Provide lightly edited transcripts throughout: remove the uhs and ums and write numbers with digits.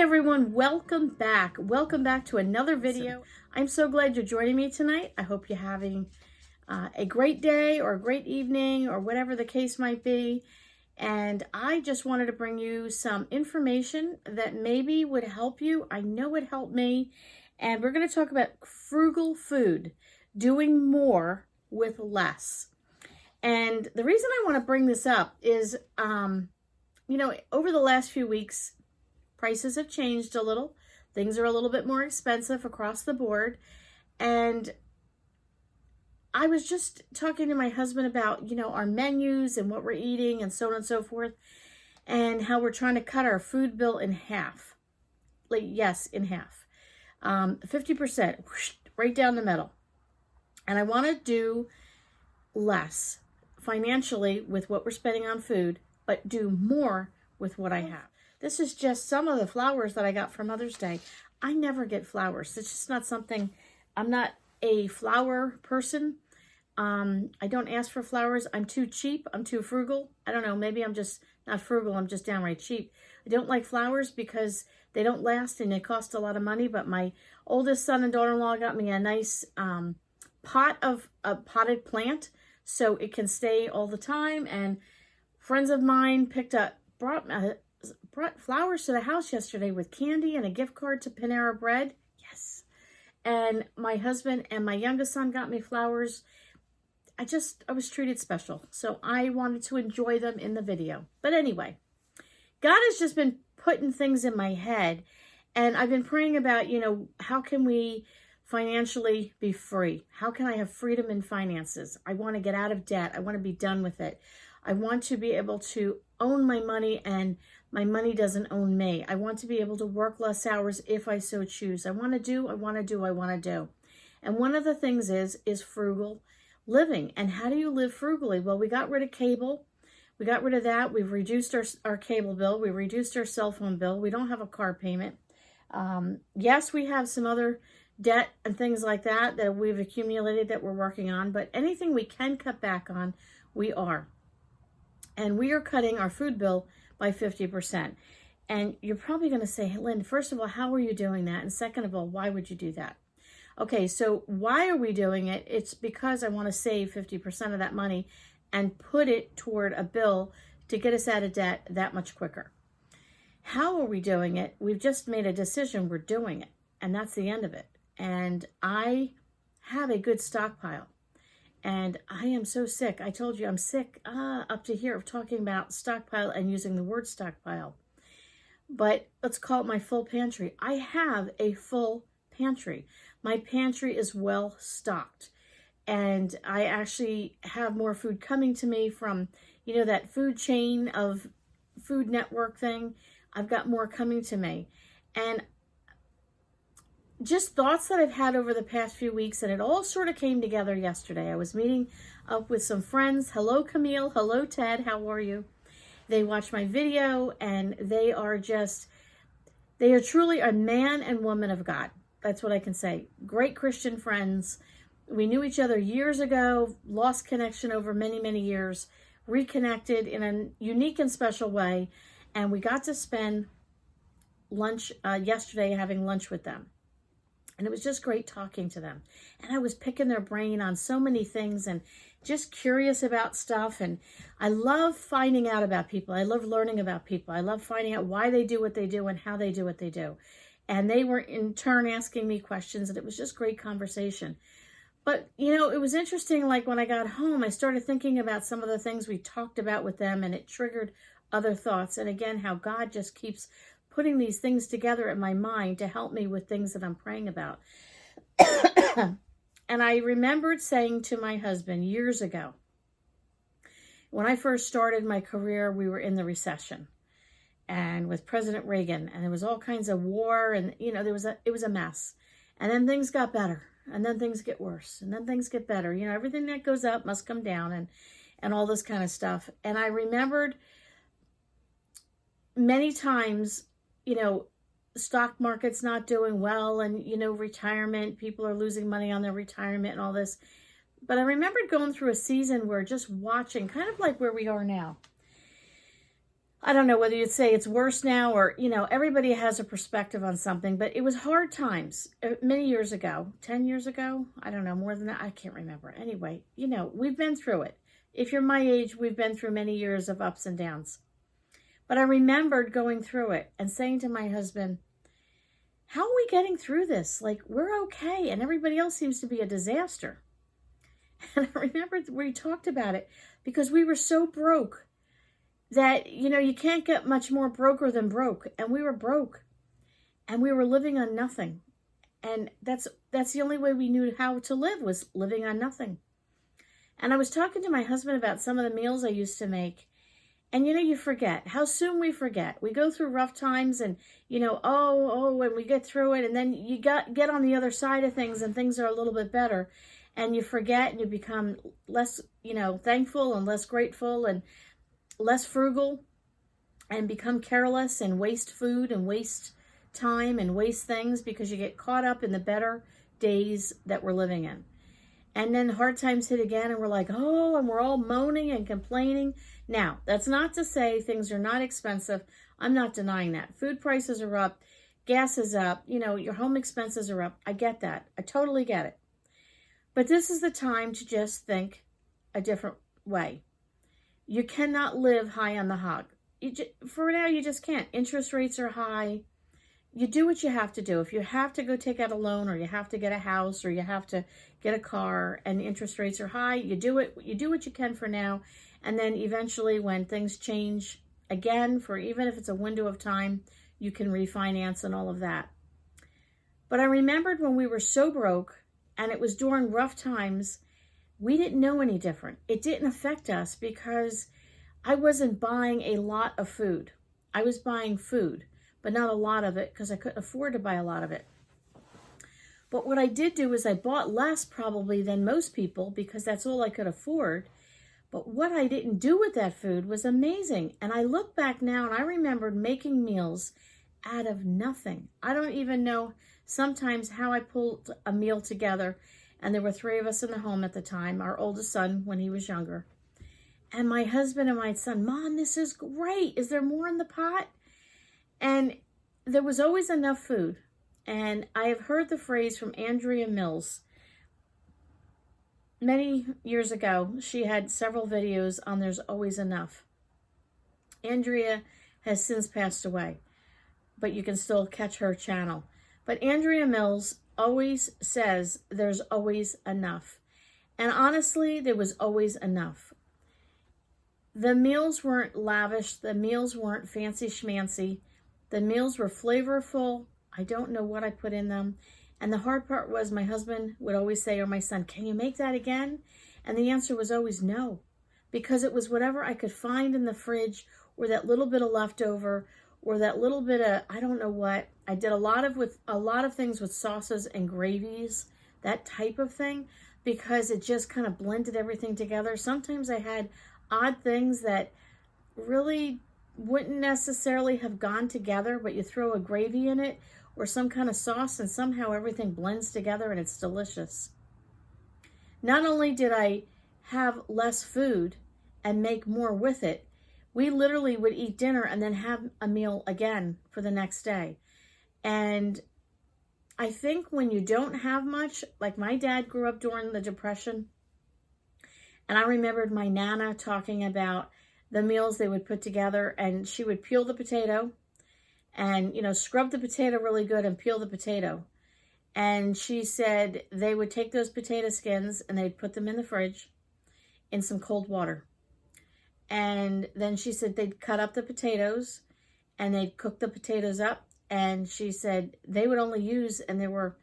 everyone, welcome back. Welcome back to another video. I'm so glad you're joining me tonight. I hope you're having a great day or a great evening or whatever the case might be. And I just wanted to bring you some information that maybe would help you. I know it helped me. And we're going to talk about frugal food, doing more with less. And the reason I want to bring this up is, over the last few weeks, prices have changed a little. Things are a little bit more expensive across the board. And I was just talking to my husband about, our menus and what we're eating and so on and so forth, and how we're trying to cut our food bill in half. In half. 50%, right down the middle. And I want to do less financially with what we're spending on food, but do more with what I have. This is just some of the flowers that I got for Mother's Day. I never get flowers. It's just not something, I'm not a flower person. I don't ask for flowers. I'm too cheap. I'm too frugal. I don't know. Maybe I'm just not frugal. I'm just downright cheap. I don't like flowers because they don't last and they cost a lot of money. But my oldest son and daughter-in-law got me a nice pot of a potted plant so it can stay all the time. And friends of mine brought flowers to the house yesterday with candy and a gift card to Panera Bread. Yes. And my husband and my youngest son got me flowers. I was treated special. So I wanted to enjoy them in the video. But anyway, God has just been putting things in my head. And I've been praying about, how can we financially be free? How can I have freedom in finances? I want to get out of debt. I want to be done with it. I want to be able to own my money and my money doesn't own me. I want to be able to work less hours if I so choose. I want to do. And one of the things is frugal living. And how do you live frugally? Well, we got rid of cable. We got rid of that. We've reduced our cable bill. We reduced our cell phone bill. We don't have a car payment. Yes, we have some other debt and things like that we've accumulated that we're working on. But anything we can cut back on, we are. And we are cutting our food bill by 50%. And you're probably going to say, hey, Lynn, first of all, how are you doing that? And second of all, why would you do that? Okay, so why are we doing it? It's because I want to save 50% of that money and put it toward a bill to get us out of debt that much quicker. How are we doing it? We've just made a decision. We're doing it. And that's the end of it. And I have a good stockpile. And I am so sick. I told you I'm sick up to here of talking about stockpile and using the word stockpile. But let's call it my full pantry. I have a full pantry. My pantry is well stocked. And I actually have more food coming to me from, that food chain of Food Network thing. I've got more coming to me. And just thoughts that I've had over the past few weeks, and it all sort of came together yesterday. I was meeting up with some friends. Hello, Camille. Hello, Ted. How are you? They watched my video, and they are truly a man and woman of God. That's what I can say. Great Christian friends. We knew each other years ago, lost connection over many, many years, reconnected in a unique and special way, and we got to spend lunch yesterday having lunch with them. And it was just great talking to them. And I was picking their brain on so many things and just curious about stuff. And I love finding out about people. I love learning about people. I love finding out why they do what they do and how they do what they do. And they were in turn asking me questions, and it was just great conversation. But, it was interesting, like when I got home, I started thinking about some of the things we talked about with them, and it triggered other thoughts. And again, how God just keeps putting these things together in my mind to help me with things that I'm praying about. And I remembered saying to my husband years ago, when I first started my career, we were in the recession and with President Reagan, and there was all kinds of war, and it was a mess. And then things got better, and then things get worse, and then things get better. Everything that goes up must come down, and all this kind of stuff. And I remembered many times, stock market's not doing well, and, retirement, people are losing money on their retirement and all this. But I remembered going through a season where just watching, kind of like where we are now, I don't know whether you'd say it's worse now or, everybody has a perspective on something, but it was hard times many years ago, 10 years ago. I don't know, more than that. I can't remember. Anyway, we've been through it. If you're my age, we've been through many years of ups and downs. But I remembered going through it and saying to my husband, how are we getting through this? Like, we're okay. And everybody else seems to be a disaster. And I remember we talked about it because we were so broke that, you can't get much more broker than broke. And we were broke and we were living on nothing. And that's the only way we knew how to live, was living on nothing. And I was talking to my husband about some of the meals I used to make. And, you forget how soon we forget. We go through rough times and, and we get through it. And then you get on the other side of things and things are a little bit better. And you forget and you become less, thankful and less grateful and less frugal and become careless and waste food and waste time and waste things because you get caught up in the better days that we're living in. And then hard times hit again and we're like, and we're all moaning and complaining. Now, that's not to say things are not expensive. I'm not denying that. Food prices are up. Gas is up. Your home expenses are up. I get that. I totally get it. But this is the time to just think a different way. You cannot live high on the hog. For now, you just can't. Interest rates are high. You do what you have to do. If you have to go take out a loan or you have to get a house or you have to get a car and interest rates are high, you do it. You do what you can for now. And then eventually when things change again, for even if it's a window of time, you can refinance and all of that. But I remembered when we were so broke and it was during rough times, we didn't know any different. It didn't affect us because I wasn't buying a lot of food. I was buying food, but not a lot of it because I couldn't afford to buy a lot of it. But what I did do is I bought less probably than most people because that's all I could afford. But what I didn't do with that food was amazing. And I look back now and I remembered making meals out of nothing. I don't even know sometimes how I pulled a meal together. And there were 3 of us in the home at the time, our oldest son when he was younger. And my husband and my son, Mom, this is great. Is there more in the pot? And there was always enough food. And I have heard the phrase from Andrea Mills. Many years ago, she had several videos on There's Always Enough. Andrea has since passed away, but you can still catch her channel. But Andrea Mills always says there's always enough. And honestly, there was always enough. The meals weren't lavish. The meals weren't fancy schmancy. The meals were flavorful. I don't know what I put in them. And the hard part was my husband would always say, or my son, can you make that again? And the answer was always no, because it was whatever I could find in the fridge or that little bit of leftover or that little bit of, I don't know what. I did a lot of things with sauces and gravies, that type of thing, because it just kind of blended everything together. Sometimes I had odd things that really wouldn't necessarily have gone together, but you throw a gravy in it or some kind of sauce and somehow everything blends together and it's delicious. Not only did I have less food and make more with it, we literally would eat dinner and then have a meal again for the next day. And I think when you don't have much, like my dad grew up during the Depression, and I remembered my Nana talking about the meals they would put together, and she would peel the potato and, scrub the potato really good and peel the potato. And she said they would take those potato skins and they'd put them in the fridge in some cold water. And then she said they'd cut up the potatoes and they'd cook the potatoes up. And she said they would only use, and there were,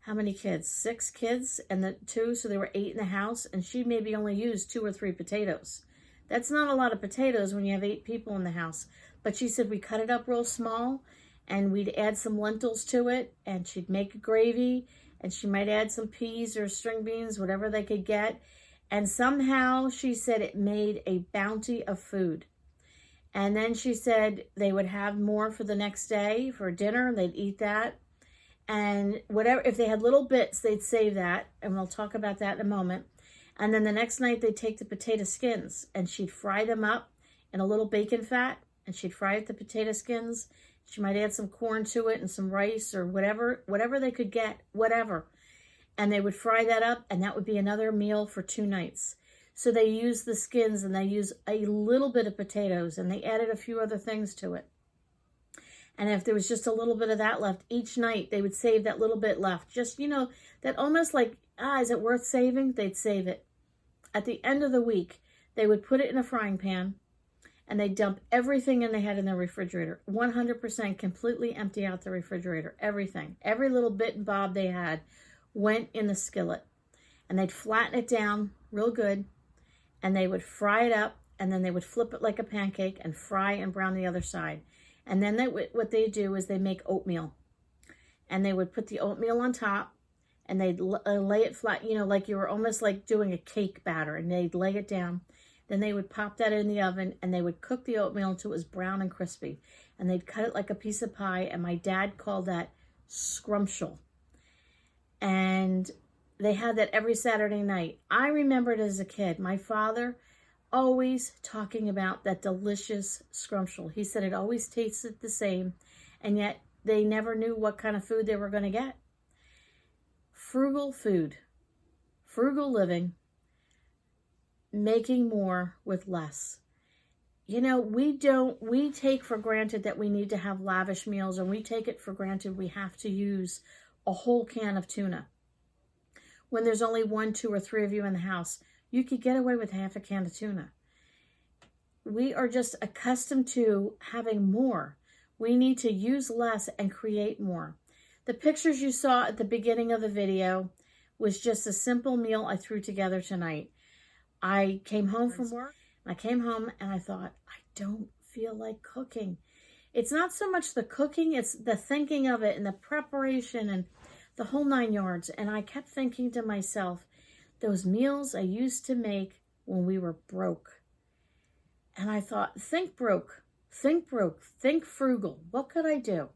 how many kids? 6 kids and the 2, so there were 8 in the house. And she maybe only used 2 or 3 potatoes. That's not a lot of potatoes when you have 8 people in the house. But she said we cut it up real small and we'd add some lentils to it and she'd make a gravy and she might add some peas or string beans, whatever they could get. And somehow she said it made a bounty of food. And then she said they would have more for the next day for dinner. They'd eat that. And whatever, if they had little bits, they'd save that. And we'll talk about that in a moment. And then the next night they'd take the potato skins and she'd fry them up in a little bacon fat and she'd fry up the potato skins. She might add some corn to it and some rice or whatever they could get, whatever. And they would fry that up, and that would be another meal for 2 nights. So they used the skins, and they used a little bit of potatoes, and they added a few other things to it. And if there was just a little bit of that left, each night they would save that little bit left. Just, that almost like, is it worth saving? They'd save it. At the end of the week, they would put it in a frying pan, and they'd dump everything in they had in their refrigerator. 100% completely empty out the refrigerator. Everything. Every little bit and bob they had went in the skillet. And they'd flatten it down real good, and they would fry it up, and then they would flip it like a pancake and fry and brown the other side. And then what they do is they make oatmeal. And they would put the oatmeal on top, and they'd lay it flat, like you were almost like doing a cake batter, and they'd lay it down. Then they would pop that in the oven, and they would cook the oatmeal until it was brown and crispy. And they'd cut it like a piece of pie, and my dad called that scrumptious. And they had that every Saturday night. I remembered as a kid, my father always talking about that delicious scrumptious. He said it always tasted the same, and yet they never knew what kind of food they were going to get. Frugal food, frugal living, making more with less. We take for granted that we need to have lavish meals, and we take it for granted we have to use a whole can of tuna. When there's only 1, 2, or 3 of you in the house, you could get away with half a can of tuna. We are just accustomed to having more. We need to use less and create more. The pictures you saw at the beginning of the video was just a simple meal I threw together tonight. I came home from work. I came home and I thought, I don't feel like cooking. It's not so much the cooking, it's the thinking of it and the preparation and the whole 9 yards. And I kept thinking to myself, those meals I used to make when we were broke. And I thought, think broke, think frugal. What could I do?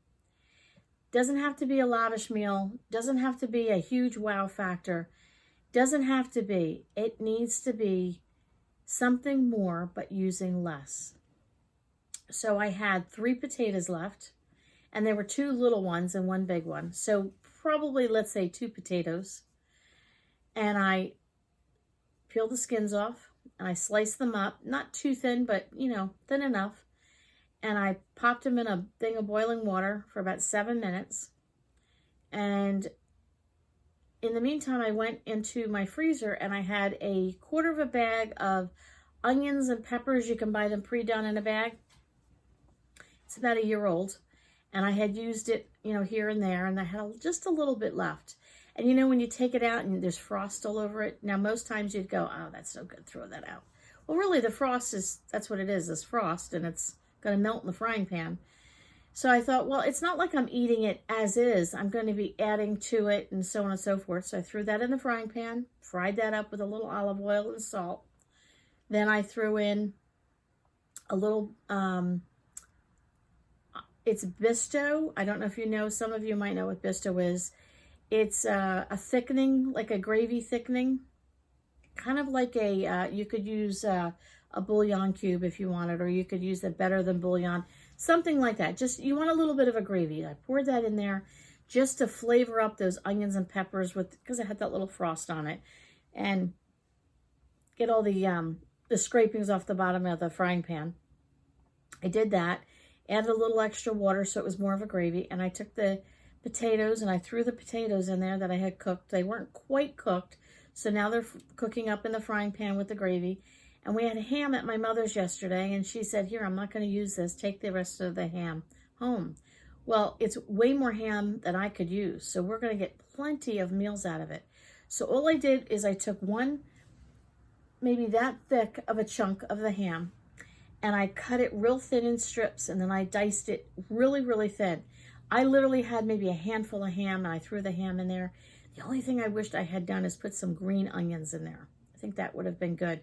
Doesn't have to be a lavish meal. Doesn't have to be a huge wow factor. Doesn't have to be. It needs to be something more, but using less. So I had 3 potatoes left, and there were 2 little ones and 1 big one. So probably, let's say, 2 potatoes. And I peeled the skins off, and I sliced them up, not too thin, but, thin enough. And I popped them in a thing of boiling water for about 7 minutes. And in the meantime, I went into my freezer, and I had a 1/4 of a bag of onions and peppers. You can buy them pre-done in a bag. It's about a year old. And I had used it, here and there, and I had just a little bit left. And when you take it out and there's frost all over it, now most times you'd go, oh, that's so good, throw that out. Well, really, the frost that's what it is frost, and it's going to melt in the frying pan. So I thought, well, it's not like I'm eating it as is. I'm going to be adding to it and so on and so forth. So I threw that in the frying pan, fried that up with a little olive oil and salt. Then I threw in a little, it's Bisto. I don't know if you know, some of you might know what Bisto is. It's a thickening, like a gravy thickening, kind of like you could use a bouillon cube if you wanted, or you could use the better than bouillon, something like that. Just, you want a little bit of a gravy. I poured that in there just to flavor up those onions and peppers because it had that little frost on it, and get all the scrapings off the bottom of the frying pan. I did that, added a little extra water so it was more of a gravy, and I took the potatoes and I threw the potatoes in there that I had cooked. They weren't quite cooked, so now they're cooking up in the frying pan with the gravy. And we had ham at my mother's yesterday, and she said, here, I'm not going to use this. Take the rest of the ham home. Well, it's way more ham than I could use, so we're going to get plenty of meals out of it. So all I did is I took one, maybe that thick of a chunk of the ham, and I cut it real thin in strips, and then I diced it really, really thin. I literally had maybe a handful of ham, and I threw the ham in there. The only thing I wished I had done is put some green onions in there. I think that would have been good.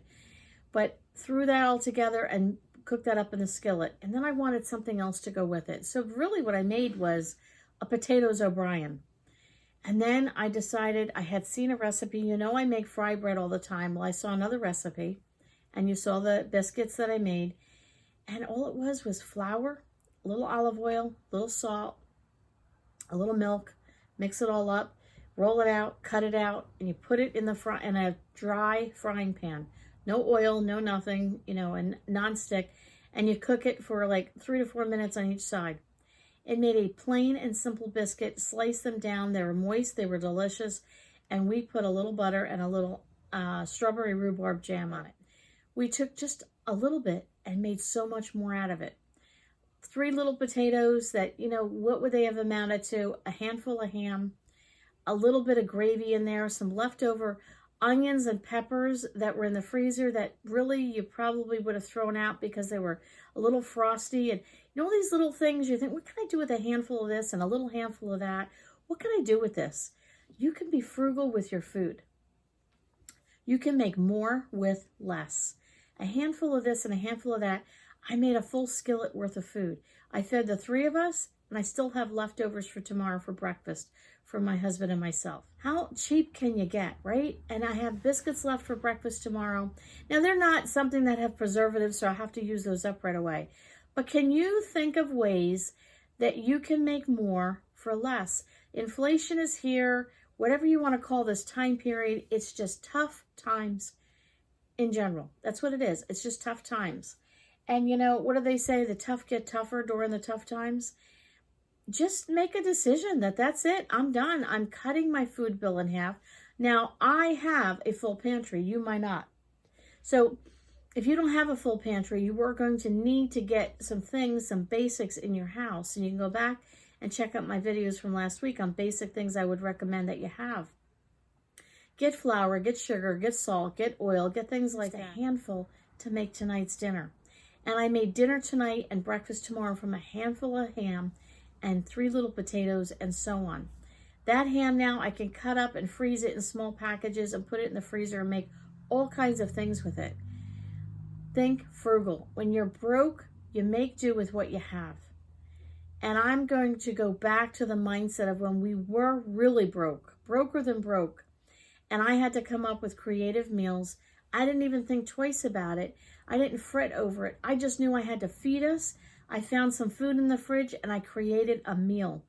But threw that all together and cooked that up in the skillet. And then I wanted something else to go with it. So really what I made was a potatoes O'Brien. And then I decided, I had seen a recipe. I make fry bread all the time. Well, I saw another recipe, and you saw the biscuits that I made. And all it was flour, a little olive oil, a little salt, a little milk, mix it all up, roll it out, cut it out, and you put it in a dry frying pan. No oil, no nothing, and non-stick. And you cook it for like 3 to 4 minutes on each side. It made a plain and simple biscuit. Slice them down. They were moist. They were delicious. And we put a little butter and a little strawberry rhubarb jam on it. We took just a little bit and made so much more out of it. 3 little potatoes that, what would they have amounted to? A handful of ham, a little bit of gravy in there, some leftover onions and peppers that were in the freezer that really you probably would have thrown out because they were a little frosty. And all these little things you think, what can I do with a handful of this and a little handful of that? What can I do with this? You can be frugal with your food. You can make more with less. A handful of this and a handful of that. I made a full skillet worth of food. I fed the 3 of us, and I still have leftovers for tomorrow for breakfast for my husband and myself. How cheap can you get, right? And I have biscuits left for breakfast tomorrow. Now, they're not something that have preservatives, so I have to use those up right away. But can you think of ways that you can make more for less? Inflation is here. Whatever you want to call this time period, it's just tough times in general. That's what it is. It's just tough times. And what do they say? The tough get tougher during the tough times. Just make a decision that's it. I'm done. I'm cutting my food bill in half. Now, I have a full pantry. You might not. So if you don't have a full pantry, you are going to need to get some things, some basics in your house. And you can go back and check out my videos from last week on basic things I would recommend that you have. Get flour, get sugar, get salt, get oil, get things like that. A handful to make tonight's dinner. And I made dinner tonight and breakfast tomorrow from a handful of ham and 3 little potatoes and so on. That ham now I can cut up and freeze it in small packages and put it in the freezer and make all kinds of things with it. Think frugal. When you're broke, you make do with what you have. And I'm going to go back to the mindset of when we were really broke, broker than broke. And I had to come up with creative meals. I didn't even think twice about it. I didn't fret over it. I just knew I had to feed us. I found some food in the fridge and I created a meal.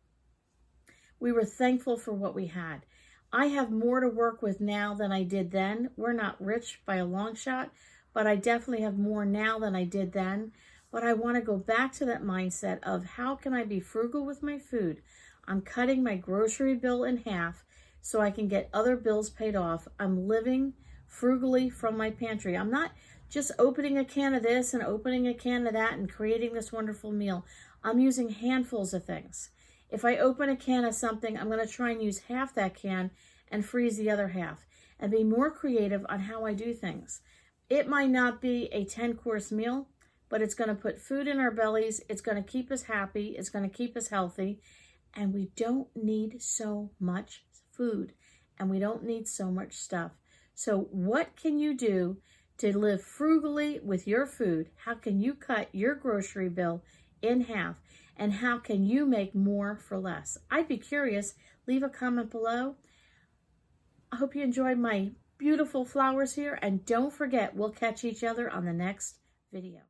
We were thankful for what we had. I have more to work with now than I did then. We're not rich by a long shot, but I definitely have more now than I did then. But I want to go back to that mindset of how can I be frugal with my food? I'm cutting my grocery bill in half so I can get other bills paid off. I'm living frugally from my pantry. I'm not just opening a can of this and opening a can of that and creating this wonderful meal. I'm using handfuls of things. If I open a can of something, I'm going to try and use half that can and freeze the other half and be more creative on how I do things. It might not be a 10-course meal, but it's going to put food in our bellies. It's going to keep us happy. It's going to keep us healthy. And we don't need so much food and we don't need so much stuff. So what can you do to live frugally with your food? How can you cut your grocery bill in half? And how can you make more for less? I'd be curious. Leave a comment below. I hope you enjoyed my beautiful flowers here. And don't forget, we'll catch each other on the next video.